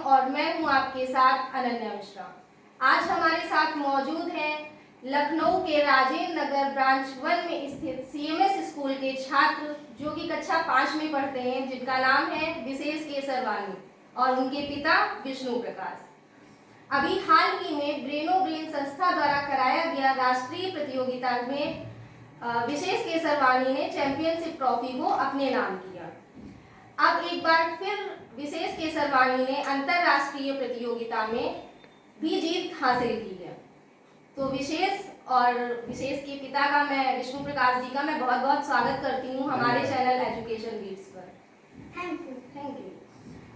और मैं हूं आपके साथ अनन्या मिश्रा। आज हमारे साथ मौजूद हैं लखनऊ के राजेंद्र नगर ब्रांच 1 में स्थित सीएमएस स्कूल के छात्र जो कि कक्षा 5 में पढ़ते हैं, जिनका नाम है विशेष केसरवानी और उनके पिता विष्णु प्रकाश। अभी हाल ही में ब्रेनो ब्रेन संस्था द्वारा कराया गया राष्ट्रीय प्रतियोगिता में विशेष केसरवानी ने चैंपियनशिप ट्रॉफी को अपने नाम किया। अब एक बार फिर विशेष केसरवानी ने अंतरराष्ट्रीय प्रतियोगिता में भी जीत हासिल की है। तो विशेष के पिता का, मैं विष्णु प्रकाश जी का मैं बहुत बहुत स्वागत करती हूँ हमारे चैनल एजुकेशन लीड्स पर। Thank you.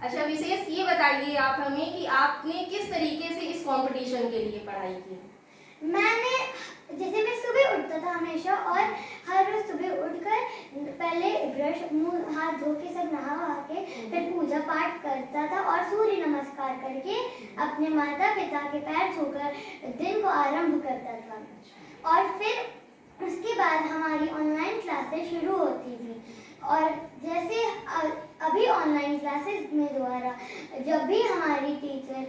अच्छा विशेष, ये बताइए आप हमें कि आपने किस तरीके से इस कंपटीशन के लिए पढ़ाई की? जैसे मैं सुबह उठता था हमेशा, और हर रोज सुबह उठकर पहले ब्रश मुंह हाथ धो के सब नहा वहा के फिर पूजा पाठ करता था और सूर्य नमस्कार करके अपने माता पिता के पैर छूकर दिन को आरंभ करता था। और फिर उसके बाद हमारी ऑनलाइन क्लासेस शुरू होती थी। और जैसे अभी ऑनलाइन क्लासेस में द्वारा जब भी हमारी टीचर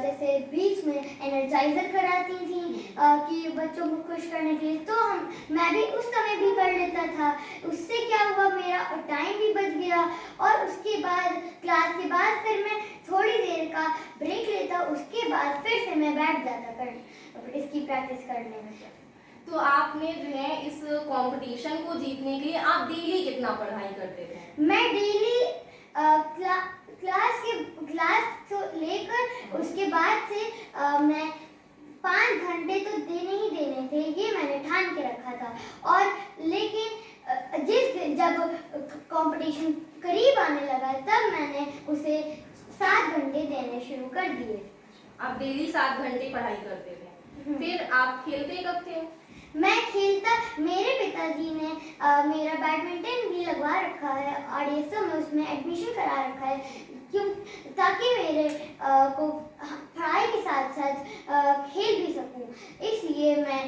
जैसे बीच में एनर्जाइजर कराती थी कि बच्चों को खुश करने के लिए, तो मैं भी उस समय भी कर लेता था। उससे क्या हुआ, मेरा टाइम भी बच गया। और उसके बाद क्लास के बाद फिर मैं थोड़ी देर का ब्रेक लेता, उसके बाद फिर से मैं बैठ जाता इसकी प्रैक्टिस करने में। तो आपने जो है इस कंपटीशन को जीतने के लिए आप डेली कितना पढ़ाई करते थे? मैं डेली क्लास तो लेकर उसके बाद से मैं 5 घंटे तो देने ही देने थे, ये मैंने ठान के रखा था। और लेकिन जब कंपटीशन करीब आने लगा तब मैंने उसे 7 घंटे देने शुरू कर दिए। आप डेली 7 घंटे पढ़ाई करते थे। फिर आप खेलते कब थे? मैं खेलता, मेरे पिताजी ने मेरा बैडमिंटन भी लगवा रखा है और ये सब में उसमें एडमिशन करा रखा है, क्यों ताकि मेरे को पढ़ाई के साथ साथ खेल भी सकूं। इसलिए मैं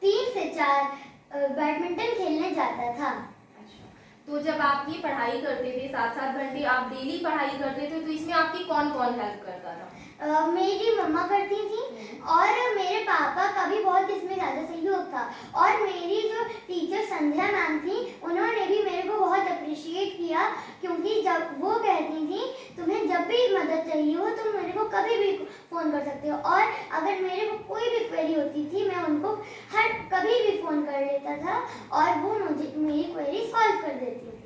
3 से 4 बैडमिंटन खेलने जाता था। अच्छा, तो जब आप ये पढ़ाई करते थे 7-7 घंटे आप डेली पढ़ाई करते थे, तो इसमें आपकी कौन कौन हेल्प करता था? मेरी मम्मा करती थी और मेरे पापा का भी बहुत इसमें ज़्यादा सहयोग था। और मेरी जो टीचर संध्या मैम थी, उन्होंने भी मेरे को बहुत अप्रिशिएट किया, क्योंकि जब वो कहती थी तुम्हें जब भी मदद चाहिए हो तुम मेरे को कभी भी फ़ोन कर सकते हो। और अगर मेरे को कोई भी क्वेरी होती थी मैं उनको कभी भी फ़ोन कर लेता था और वो मुझे मेरी क्वेरी सॉल्व कर देती थी।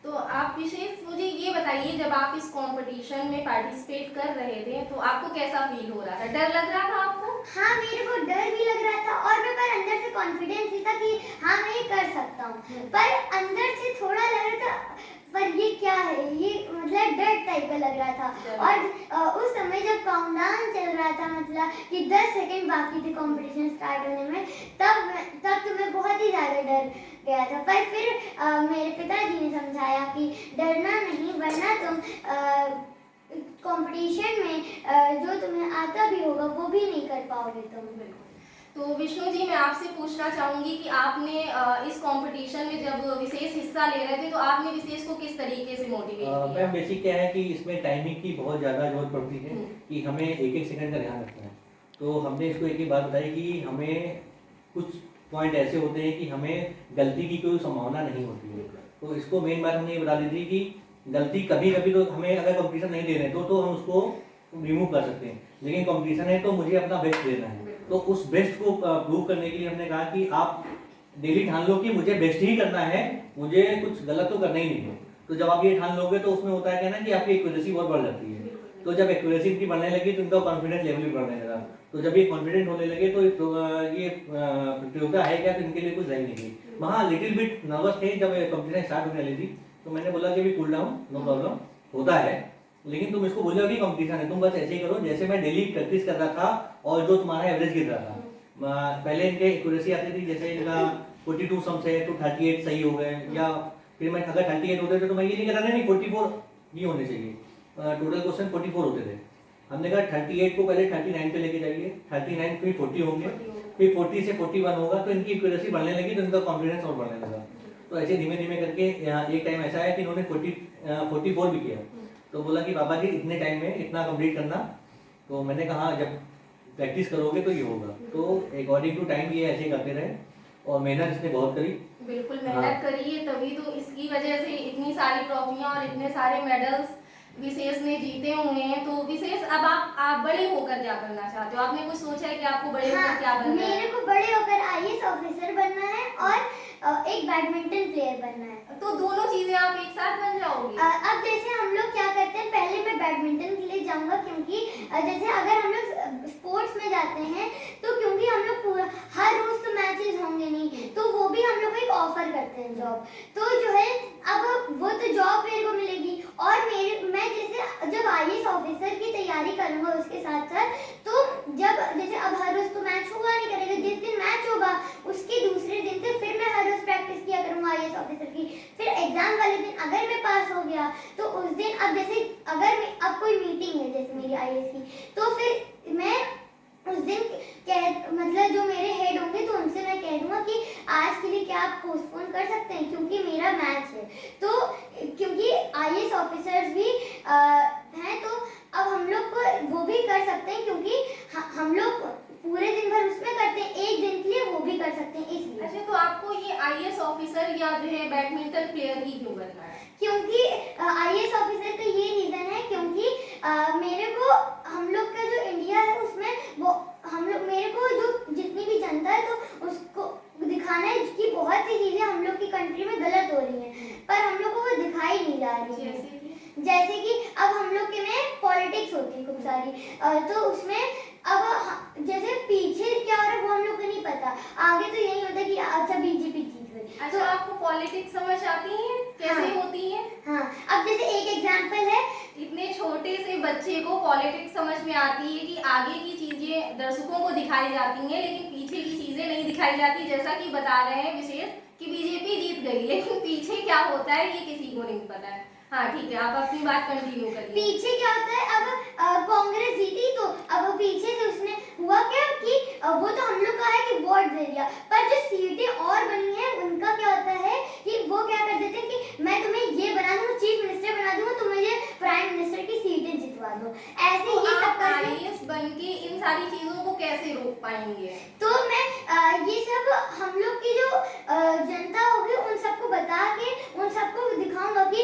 तो आप विशेष मुझे ये बताइए, जब आप इस कंपटीशन में पार्टिसिपेट कर रहे थे तो आपको कैसा फील हो रहा था? डर लग रहा था आपको? हाँ, मेरे को डर भी लग रहा था और मेरे पर अंदर से कॉन्फिडेंस भी था कि हाँ मैं ये कर सकता हूँ। पर अंदर से थोड़ा लग रहा था पर ये क्या है, ये मतलब डर टाइप का लग रहा था। और उस समय जब काउंटडाउन चल रहा था, मतलब कि 10 सेकंड बाकी थे कंपटीशन स्टार्ट होने में, तब तो मैं बहुत ही ज़्यादा डर गया था। पर फिर मेरे पिताजी ने समझाया कि डरना नहीं, वरना तुम कंपटीशन में जो तुम्हें आता भी होगा वो भी नहीं कर पाओगे तुम। बिल्कुल। तो विष्णु जी, मैं आपसे पूछना चाहूंगी कि आपने इस कंपटीशन में जब विशेष हिस्सा ले रहे थे तो आपने विशेष को किस तरीके से मोटिवेट किया? मैम बेसिक क्या है कि इसमें टाइमिंग की बहुत ज़्यादा जरूरत पड़ती है कि हमें एक सेकंड का ध्यान रखना है। तो हमने इसको एक ही बात बताई कि हमें कुछ पॉइंट ऐसे होते हैं कि हमें गलती की कोई संभावना नहीं होती है। तो इसको मेन बात हमने ये बता दी थी कि गलती कभी कभी तो हमें, अगर कंपटीशन नहीं दे रहे तो हम उसको रिमूव कर सकते हैं, लेकिन कंपटीशन है तो मुझे अपना बेस्ट देना है। तो उस बेस्ट को प्रूव करने के लिए हमने कहा कि आप डेली ठान लो कि मुझे बेस्ट ही करना है, मुझे कुछ गलत तो करना ही नहीं है। तो जब आप ये ठान लोगे तो उसमें होता है क्या ना कि आपकी एक्यूरेसी बहुत बढ़ जाती है। तो जब एक्यूरेसी इनकी बढ़ने लगी तो इनका कॉन्फिडेंस लेवल भी बढ़ने लगा। तो जब ये कॉन्फिडेंट होने लगे तो ये प्रतियोगिता है क्या, तो इनके लिए कुछ रही नहीं। वहाँ लिटिल बिट नर्वस थे जब कंपटीशन स्टार्ट होने वाली थी, तो मैंने बोला कि भी कूल डाउन, नो प्रॉब्लम, होता है, लेकिन तुम इसको बोलो कि कंपटीशन है, तुम बस ऐसे ही करो जैसे मैं डेली प्रैक्टिस कर रहा था और जो तुम्हारा एवरेज गिर रहा था। पहले इनके एक्यूरेसी आती थी, जैसे इनका 42 सम्स है तो 38 सही हो गए, या फिर मैं अगर 38 होते थे तो मैं ये नहीं कहता था नहीं 44 नहीं होने चाहिए, टोटल क्वेश्चन 44 होते थे। हमने कहा 38 को पहले 39 पे लेके जाइए, 39 फिर 40 होंगे, फिर 40 से 41 होगा, तो इनकी एक्यूरेसी बढ़ने लगी तो इनका कॉन्फिडेंस और बढ़ने लगा। तो ऐसे धीमे धीमे करके एक टाइम ऐसा है कि इन्होंने 44 भी किया। तो बोला कि पापा जी इतने टाइम में इतना कंप्लीट करना। तो मैंने कहा जब प्रैक्टिस करोगे तो ये होगा। तो अकॉर्डिंग टू टाइम ये ऐसे करते रहे और मेहनत इसने बहुत करी। बिल्कुल हाँ। मेहनत करी है, तभी तो इसकी वजह से इतनी सारी ट्रॉफियां और इतने सारे मेडल्स विशेष ने जीते हुए हैं। तो विशेष अब आप बड़े होकर क्या करना चाहते हो? आपने कुछ सोचा है कि आपको बड़े होकर क्या बनना है? मेरे को बड़े होकर आईएएस ऑफिसर बनना है और एक बैडमिंटन प्लेयर बनना है। तो दोनों चीजें आप एक साथ बन जाओगे? अब जैसे हम लोग क्या करते हैं, पहले मैं बैडमिंटन के लिए जाऊंगा, क्योंकि जैसे अगर हम लोग स्पोर्ट्स में जाते हैं तो क्योंकि हम लोग पूरा हर रोज तो मैचेस होंगे नहीं, तो वो भी हम लोग को एक ऑफर करते हैं जॉब। तो जो है अब वो तो जॉब मेरे को मिलेगी और मैं जैसे जब आईएएस ऑफिसर की तैयारी करूंगा उसके साथ साथ, तो जब जैसे अब हर रोज तो मैच हुआ नहीं करेगा, जिस दिन मैच होगा उसके दूसरे दिन से फिर मैं हर रोज प्रैक्टिस किया करूंगा आईएएस ऑफिसर की। फिर एग्जाम वाले दिन अगर मैं पास हो गया तो उस दिन, अब जैसे अगर अब कोई मीटिंग है जैसे मेरी आईएएस की, तो फिर मैं उस दिन मतलब जो मेरे हेड होंगे तो उनसे मैं कह दूंगा कि आज के लिए क्या आप पोस्टपोन कर सकते हैं, क्योंकि मेरा मैच है। तो क्योंकि आईएएस ऑफिसर्स भी हैं, तो अब हम लोग को वो भी कर सकते हैं, क्योंकि हम लोग पूरे दिन भर उसमें करते हैं, एक दिन के लिए वो भी कर सकते हैं इसलिए। अच्छा, तो आपको ये आईएएस ऑफिसर या जो है बैडमिंटन प्लेयर ही क्यों बनना है? क्योंकि आईएएस ऑफिसर का ये रीजन है, क्योंकि मेरे को हम लोग का जो इंडिया है उसमें वो हम लोग, मेरे को जो जितनी भी जनता है तो उसको दिखाना है कि बहुत सी चीजें हम लोग की कंट्री में गलत हो रही हैं, पर हम लोग को वो दिखाई नहीं जा रही है। जैसे कि अब हम लोग के में पॉलिटिक्स होती है खूब सारी, तो उसमें अब जैसे पीछे क्या हो रहा है वो हम लोग को नहीं पता, आगे तो यही होता है कि अच्छा बीजेपी जीत गई। अच्छा, तो आपको पॉलिटिक्स समझ आती है कैसे हाँ, होती है? हाँ, अब जैसे एक एग्जांपल है, इतने छोटे से बच्चे को पॉलिटिक्स समझ में आती है कि आगे की चीजें दर्शकों को दिखाई जाती हैं लेकिन पीछे की चीजें नहीं दिखाई जाती। जैसा कि बता रहे हैं विशेष कि बीजेपी जीत गई, लेकिन पीछे क्या होता है ये किसी को नहीं पता है। हाँ ठीक है, आप अपनी बात कंटिन्यू करिए। पीछे क्या होता है, अब कांग्रेस जीती तो अब वो पीछे से उसने हुआ क्या कि वो तो हम लोग का है कि वोट दे दिया, पर जो सीटें और बनी है उनका क्या होता है कि वो क्या कर देते हैं कि मैं तुम्हें ये बना दूंगा, चीफ मिनिस्टर बना दूंगा, तुम मुझे प्राइम मिनिस्टर की सीटें जितवा दो। ऐसे तो ये सब आप करके आईएएस बन के इन सारी चीजों को कैसे रोक पाएंगे? तो मैं ये सब हम लोग की जो जनता होगी उन सबको बता के उन सबको दिखाऊंगा कि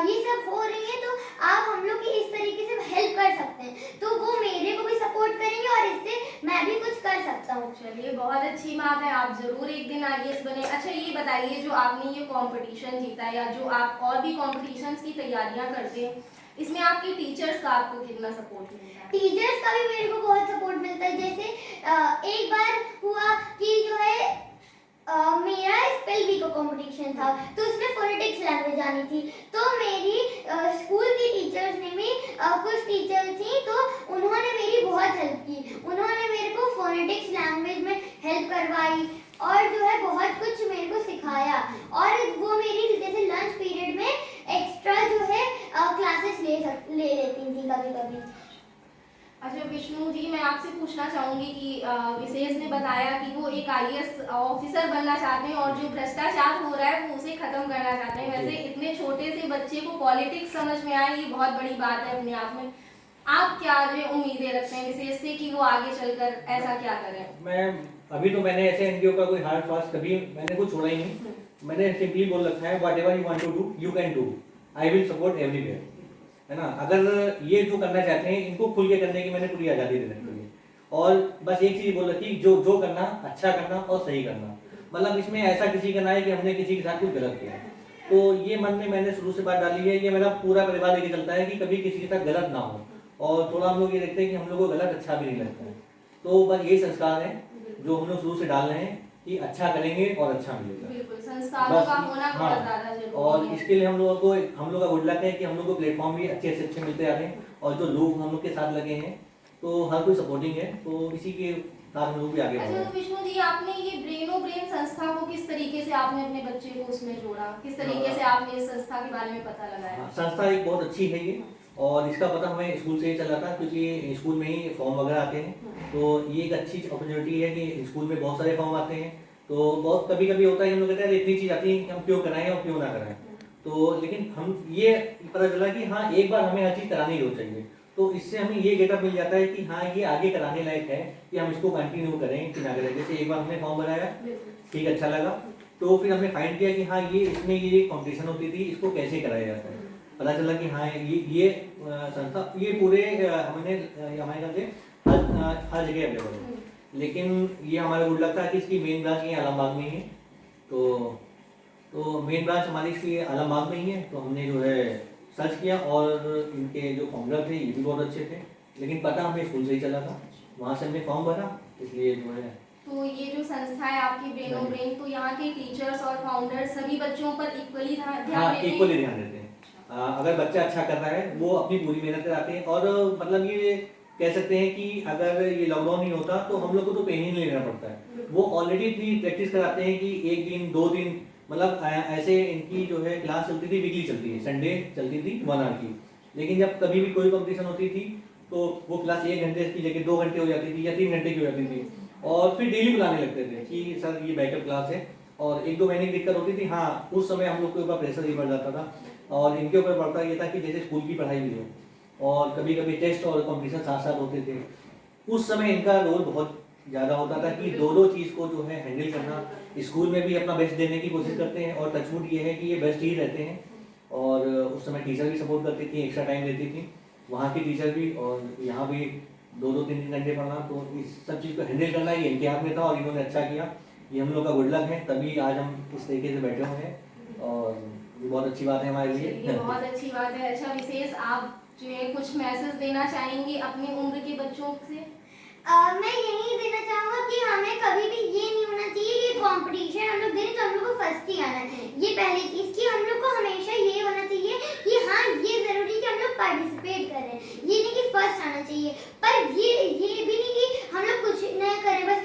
ये सब हो रही है, तो आप हम लोग की इस तरीके से हेल्प कर सकते हैं, तो वो मेरे को भी सपोर्ट करेंगे और इससे मैं भी कुछ कर सकता हूँ। चलिए, बहुत अच्छी बात है, आप जरूर एक दिन आईएएस बने। अच्छा ये बताइए, जो आपने ये कंपटीशन जीता या जो आप और भी कॉम्पिटिशन्स की तैयारियां करते हैं, इसमें आपके टीचर्स का आपको कितना सपोर्ट मिलता है? टीचर्स का भी मेरे को बहुत सपोर्ट मिलता है। जैसे एक बार हुआ कि जो है मेरा स्पेल बी का कंपटीशन था, तो उसमें फोनेटिक्स लैंग्वेज आनी थी, तो मेरी स्कूल की टीचर्स ने भी कुछ टीचर थी तो उन्होंने मेरी बहुत हेल्प की, उन्होंने मेरे को फोनेटिक्स लैंग्वेज में हेल्प करवाई और जो है बहुत कुछ मेरे को सिखाया, और वो मेरी जैसे लंच पीरियड में एक्स्ट्रा जो है क्लासेस ले लेती थी कभी कभी। अच्छा विष्णु जी, मैं आपसे पूछना चाहूंगी कि विशेष ने बताया कि वो एक आईएएस ऑफिसर बनना चाहते हैं और जो भ्रष्टाचार हो रहा है वो उसे खत्म करना चाहते हैं। वैसे इतने छोटे से बच्चे को पॉलिटिक्स समझ में आए, ये बहुत बड़ी बात है अपने आप में। आप क्या जो उम्मीदें रखते हैं विशेष से कि वो आगे चलकर ऐसा क्या करें? मैं अभी तो मैंने ऐसे एनजीओ का कोई हार्ड फास्ट कभी मैंने कुछ छोड़ा ही नहीं। मैंने सिंपली बोल रखा है whatever you want to do you can do, I will support everywhere, है ना। अगर ये जो करना चाहते हैं इनको खुल के करने की मैंने पूरी आज़ादी दे रखी है, और बस एक चीज़ बोल रखी जो जो करना अच्छा करना और सही करना, मतलब इसमें ऐसा किसी का ना है कि हमने किसी के साथ कुछ गलत किया। तो ये मन में मैंने शुरू से बात डाली है, ये मेरा पूरा परिवार लेके चलता है कि कभी किसी के साथ गलत ना हो, और थोड़ा हम लोग ये देखते हैं कि हम लोग को गलत अच्छा भी नहीं लगता है। तो बस यही संस्कार है जो हम लोग शुरू से डाल रहे हैं कि अच्छा करेंगे और अच्छा मिलेगा। बिल्कुल, संस्कारों का होना बहुत ज्यादा जरूरी और है। इसके लिए हम लोगों को, हम लोग का गुड लक है कि हम लोग को प्लेटफॉर्म भी अच्छे से अच्छे मिलते आ रहे हैं, और जो लोग हम लोग के साथ लगे हैं तो हर कोई सपोर्टिंग है, तो इसी के साथ हम लोग भी आगे बढ़ रहे अच्छा हैं। विष्णु जी, आपने ये ब्रेनो ब्रेन संस्था को किस तरीके से आपने अपने बच्चे को उसमें जोड़ा, किस तरीके से आपने इस संस्था के बारे में पता लगाया? हाँ, संस्था एक बहुत अच्छी है ये, और इसका पता हमें स्कूल से ही चला था, क्योंकि स्कूल में ही फॉर्म वगैरह आते हैं, तो ये एक अच्छी अपॉर्चुनिटी है कि स्कूल में बहुत सारे फॉर्म आते हैं, तो बहुत कभी कभी होता है हम लोग कहते हैं इतनी चीज़ आती है कि हम क्यों कराएं और क्यों ना कराएं। तो लेकिन हम ये पता चला कि हाँ एक बार हमें हर चीज़ करानी ही चाहिए, तो इससे हमें ये गेटअप मिल जाता है कि हाँ ये आगे कराने लायक है कि हम इसको कंटिन्यू करें कि ना करें। जैसे एक बार हमने फॉर्म भराया, ठीक अच्छा लगा, तो फिर हमने फाइंड किया कि हाँ ये इसमें ये कंपटीशन होती थी, इसको कैसे कराया जाता है। पता चला कि हाँ ये संस्था ये पूरे हमने हमारे ख्याल से हर जगह अवेलेबल है, लेकिन ये हमारा गुड लक था कि इसकी मेन ब्रांच ये आलमबाग में ही है। तो मेन ब्रांच हमारी इसकी आलमबाग में ही है। तो हमने जो है सर्च किया और इनके जो फाउंडर थे ये भी बहुत अच्छे थे, लेकिन पता हमें स्कूल से ही चला था, वहाँ से हमने फॉर्म भरा, इसलिए जो है। तो ये जो संस्था है आपकी ब्रेन ऑफ ब्रेन, तो यहाँ के टीचर्स और फाउंडर्स सभी बच्चों पर इक्वली ध्यान देते हैं? इक्वली ध्यान देते हैं। अगर बच्चा अच्छा कर रहा है वो अपनी पूरी मेहनत कराते हैं, और मतलब ये कह सकते हैं कि अगर ये लॉकडाउन नहीं होता तो हम लोग को तो पेन ही नहीं लेना पड़ता है। वो ऑलरेडी इतनी प्रैक्टिस कराते हैं कि एक दिन 2 दिन, मतलब ऐसे इनकी जो है क्लास चलती थी, वीकली चलती है, संडे चलती थी 1 आवर की, लेकिन जब कभी भी कोई कंपटीशन होती थी तो वो क्लास 1 घंटे की जगह 2 घंटे हो जाती थी या 3 घंटे की हो जाती थी, और फिर डेली बुलाने लगते थे कि सर ये बैकअप क्लास है। और 1-2 महीने की दिक्कत होती थी, हाँ उस समय हम लोग के ऊपर प्रेशर ही बढ़ जाता था, और इनके ऊपर बढ़ता ये था कि जैसे स्कूल की पढ़ाई भी हो और कभी कभी टेस्ट और कंपटीशन साथ साथ होते थे। उस समय इनका रोल बहुत ज़्यादा होता था कि दो चीज़ को जो है हैंडल करना। स्कूल में भी अपना बेस्ट देने की कोशिश करते हैं, और टचवुड ये है कि ये बेस्ट ही रहते हैं। और उस समय टीचर भी सपोर्ट करती थी, एक्स्ट्रा टाइम देती थी, वहाँ की टीचर भी, और यहाँ भी 2-3 घंटे पढ़ना। तो इस सब चीज़ को हैंडल करना ये इनके हाथ में था, और इन्होंने अच्छा किया। ये हम लोग का गुड लक है, तभी आज हम इस तरीके से बैठे हुए हैं, और ये बहुत अच्छी बात है हमारे लिए। ये बहुत अच्छी बात है। अच्छा विशेष, आप जो है कुछ मैसेज देना चाहेंगे अपनी उम्र के बच्चों से? मैं यही देना चाहूँगा कि हमें कभी भी ये नहीं होना चाहिए कि कंपटीशन हम लोग दे तो हम लोग को फर्स्ट ही आना है। ये पहली चीज़ कि हम लोग को हमेशा ये होना चाहिए कि हाँ ये ज़रूरी कि हम लोग पार्टिसिपेट करें, ये नहीं कि फर्स्ट आना चाहिए, पर ये भी नहीं कि हम लोग कुछ नहीं करें बस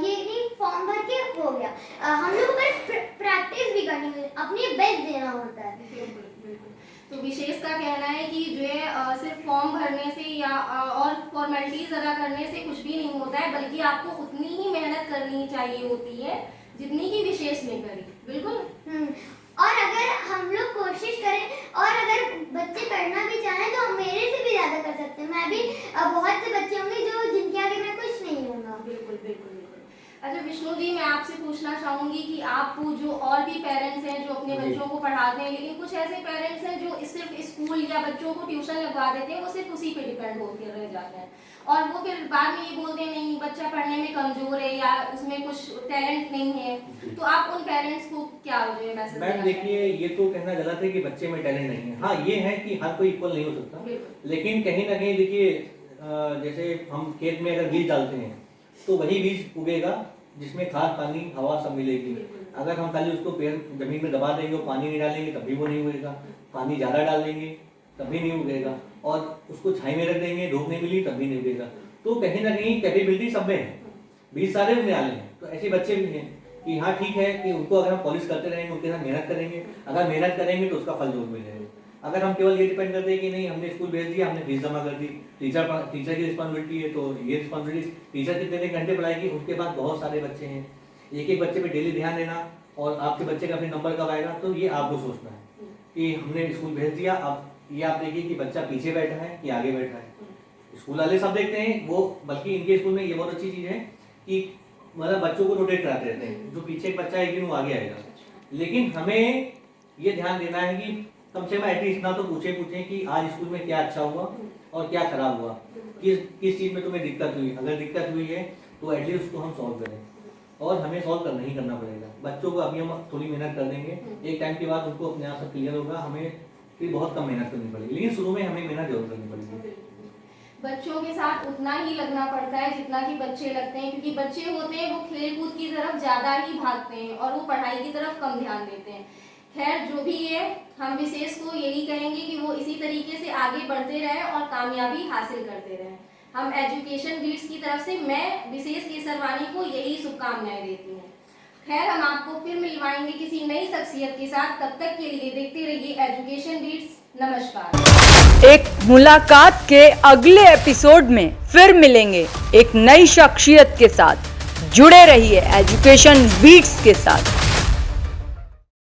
ये नहीं फॉर्म भर के हो गया। हम लोग को प्रैक्टिस भी करनी है, अपनी बेस्ट देना होता है। बिल्कुल बिल्कुल। तो विशेष का कहना है कि जो है सिर्फ फॉर्म भरने से या और फॉर्मेलिटीज अदा करने से कुछ भी नहीं होता है, बल्कि आपको उतनी ही मेहनत करनी चाहिए होती है जितनी की विशेष ने करी। बिल्कुल। और अगर हम लोग कोशिश करें और अगर बच्चे करना भी चाहें तो मेरे से भी ज़्यादा कर सकते हैं। मैं भी बहुत से बच्चे होंगे जो जिनके आगे मैं कुछ नहीं होगा। बिल्कुल बिल्कुल। अच्छा विष्णु जी, मैं आपसे पूछना चाहूँगी कि आप जो और भी पेरेंट्स हैं जो अपने बच्चों को पढ़ाते हैं, लेकिन कुछ ऐसे पेरेंट्स हैं जो सिर्फ स्कूल या बच्चों को ट्यूशन लगवा देते हैं, वो सिर्फ उसी पे डिपेंड होकर रह जाते हैं, और वो फिर बाद में ये बोलते हैं नहीं बच्चा पढ़ने में कमजोर है या उसमें कुछ टैलेंट नहीं है। तो आप उन पेरेंट्स को क्या जो है मैसेज? मैम देखिए, ये तो कहना गलत है कि बच्चे में टैलेंट नहीं है। हाँ ये है कि हर कोई इक्वल नहीं हो सकता, लेकिन कहीं ना कहीं देखिए, जैसे हम खेत में अगर बीज डालते हैं तो वही बीज उगेगा जिसमें खाद पानी हवा सब मिलेगी। अगर हम खाली उसको पेड़ जमीन में दबा देंगे और पानी नहीं डालेंगे तब भी वो नहीं उगेगा, पानी ज़्यादा डाल देंगे तब भी नहीं उगेगा, और उसको छाई में रख देंगे धूप नहीं मिली तब भी नहीं उगेगा। तो कहीं ना कहीं कैपेबिलिटी सब में है, बीज सारे उनमें आले हैं। तो ऐसे बच्चे भी हैं कि हाँ ठीक है कि उनको अगर हम पॉलिश करते रहेंगे, उनके साथ मेहनत करेंगे, अगर मेहनत करेंगे तो उसका फल जरूर मिलेगा। अगर हम केवल ये डिपेंड करते हैं कि नहीं हमने स्कूल भेज दिया, हमने फीस जमा कर दी, टीचर की रिस्पॉन्सिबिलिटी है, तो ये रिस्पॉन्सिबिलिटी टीचर कितने घंटे पढ़ाएगी। उसके बाद बहुत सारे बच्चे हैं, एक बच्चे पे डेली ध्यान देना, और आपके बच्चे का फिर नंबर कब आएगा तो ये आपको सोचना है कि हमने स्कूल भेज दिया। अब ये आप देखिए कि बच्चा पीछे बैठा है कि आगे बैठा है। स्कूल वाले सब देखते हैं वो, बल्कि इनके स्कूल में ये बहुत अच्छी चीज़ है कि मतलब बच्चों को रोटेट कराते रहते हैं, जो पीछे एक बच्चा है एक दिन वो आगे आएगा। लेकिन हमें ये ध्यान देना है कि कम से कम एटलीस्ट इतना तो पूछें कि आज स्कूल में क्या अच्छा हुआ और क्या खराब हुआ, किस चीज़ में तुम्हें दिक्कत हुई। अगर दिक्कत हुई है तो एटलीस्ट उसको हम सॉल्व करें, और हमें सॉल्व करना ही करना पड़ेगा। बच्चों को अभी हम थोड़ी मेहनत कर देंगे, एक टाइम के बाद उनको अपने आप से क्लियर होगा। हमें फिर बहुत कम मेहनत करनी पड़ेगी, लेकिन शुरू में हमें मेहनत जरूर करनी पड़ेगी। बच्चों के साथ उतना ही लगना पड़ता है जितना कि बच्चे लगते हैं, क्योंकि बच्चे होते हैं वो खेल कूद की तरफ ज़्यादा ही भागते हैं और वो पढ़ाई की तरफ कम ध्यान देते हैं। खैर जो भी है, हम विशेष को यही कहेंगे कि वो इसी तरीके से आगे बढ़ते रहें और कामयाबी हासिल करते रहें। हम एजुकेशन बीट्स की तरफ से मैं विशेष केसरवानी को यही शुभकामनाएं देती हूँ। खैर हम आपको फिर मिलवाएंगे किसी नई शख्सियत के साथ, तब तक के लिए देखते रहिए एजुकेशन बीट्स। नमस्कार। एक मुलाकात के अगले एपिसोड में फिर मिलेंगे एक नई शख्सियत के साथ। जुड़े रहिए एजुकेशन बीट्स के साथ।